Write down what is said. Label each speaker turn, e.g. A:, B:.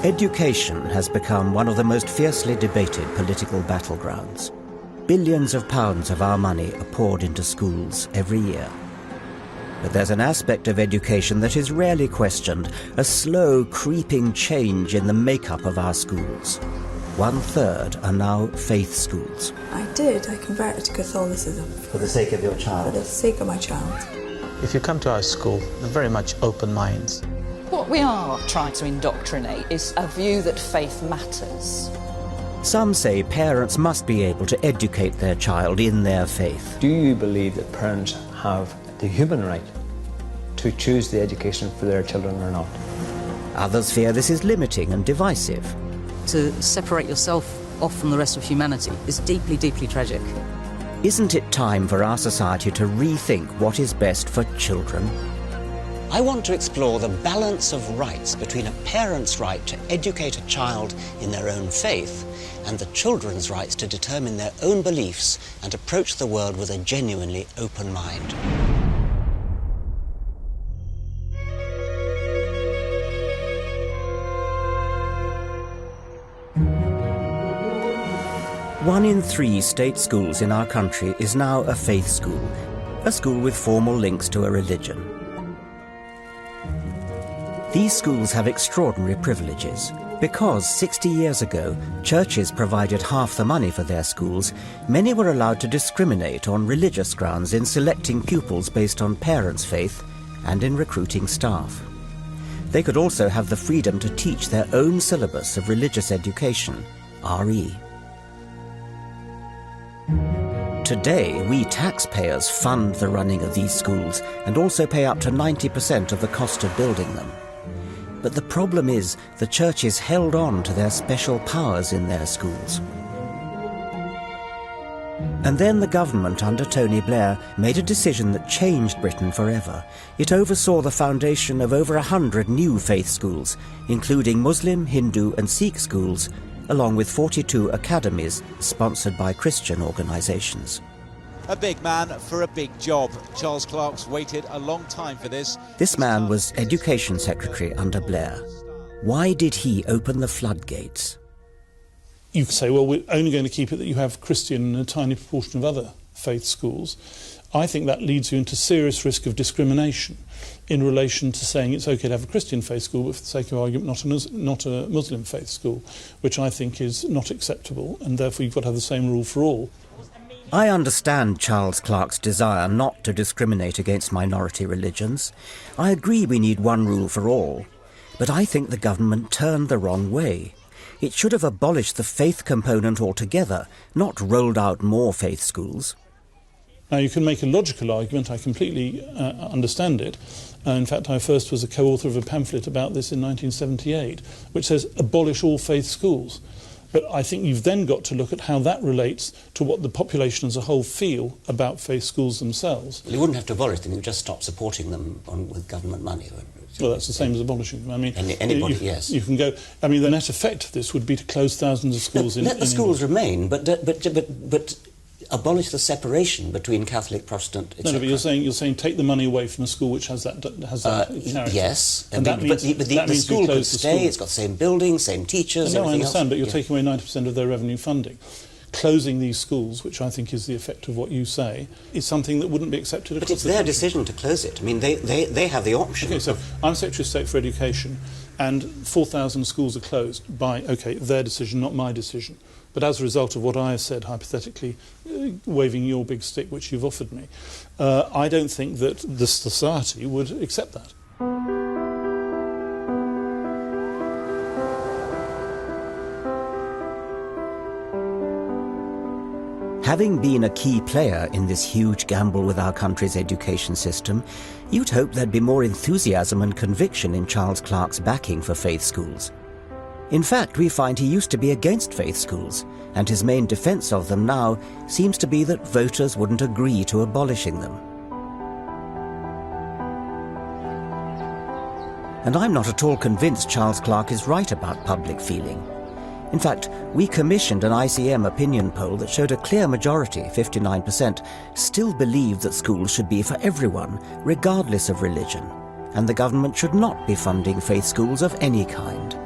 A: Education has become one of the most fiercely debated political battlegrounds. Billions of pounds of our money are poured into schools every year. But there's an aspect of education that is rarely questioned, a slow, creeping change in the makeup of our schools. 1/3 are now faith schools.
B: I converted to Catholicism.
A: For the sake of your child?
B: For the sake of my child.
C: If you come to our school, they're very much open minds.
D: What we are trying to indoctrinate is a view that faith matters.
A: Some say parents must be able to educate their child in their faith.
E: Do you believe that parents have the human right to choose the education for their children or not?
A: Others fear this is limiting and divisive.
F: To separate yourself off from the rest of humanity is deeply, deeply tragic.
A: Isn't it time for our society to rethink what is best for children?
G: I want to explore the balance of rights between a parent's right to educate a child in their own faith and the children's rights to determine their own beliefs and approach the world with a genuinely open mind.
A: One in 3 state schools in our country is now a faith school, a school with formal links to a religion. These schools have extraordinary privileges. Because 60 years ago, churches provided half the money for their schools, many were allowed to discriminate on religious grounds in selecting pupils based on parents' faith and in recruiting staff. They could also have the freedom to teach their own syllabus of religious education, RE. Today, we taxpayers fund the running of these schools and also pay up to 90% of the cost of building them. But the problem is the churches held on to their special powers in their schools. And then the government under Tony Blair made a decision that changed Britain forever. It oversaw the foundation of over 100 new faith schools, including Muslim, Hindu and Sikh schools, along with 42 academies sponsored by Christian organisations.
H: A big man for a big job. Charles Clarke's waited a long time for this.
A: This man was Education Secretary under Blair. Why did he open the floodgates?
I: You could say, well, we're only going to keep it that you have Christian and a tiny proportion of other faith schools. I think that leads you into serious risk of discrimination in relation to saying it's okay to have a Christian faith school, but for the sake of argument, not a Muslim faith school, which I think is not acceptable, and therefore you've got to have the same rule for all.
A: I understand Charles Clarke's desire not to discriminate against minority religions. I agree we need one rule for all. But I think the government turned the wrong way. It should have abolished the faith component altogether, not rolled out more faith schools.
I: Now, you can make a logical argument. I completely understand it. In fact, I first was a co-author of a pamphlet about this in 1978, which says abolish all faith schools. But I think you've then got to look at how that relates to what the population as a whole feel about faith schools themselves.
G: Well, you wouldn't have to abolish them, you would just stop supporting them with government money.
I: Well, that's the same as abolishing them. I mean,
G: anybody, yes.
I: You can go. I mean, the net effect of this would be to close thousands of schools in.
G: Let the schools remain, but abolish the separation between Catholic, Protestant, etc.
I: No, but you're saying take the money away from a school which has that character.
G: Yes,
I: and
G: but the school could stay. It's got the same buildings, same teachers.
I: No, I understand, but you're taking away 90% of their revenue funding. Closing these schools, which I think is the effect of what you say, is something that wouldn't be accepted.
G: But it's their decision to close it. I mean, they have the option.
I: Okay, so I'm Secretary of State for Education, and 4,000 schools are closed by, their decision, not my decision. But as a result of what I have said, hypothetically, waving your big stick, which you've offered me, I don't think that the society would accept that.
A: Having been a key player in this huge gamble with our country's education system, you'd hope there'd be more enthusiasm and conviction in Charles Clarke's backing for faith schools. In fact, we find he used to be against faith schools, and his main defence of them now seems to be that voters wouldn't agree to abolishing them. And I'm not at all convinced Charles Clarke is right about public feeling. In fact, we commissioned an ICM opinion poll that showed a clear majority, 59%, still believed that schools should be for everyone, regardless of religion, and the government should not be funding faith schools of any kind.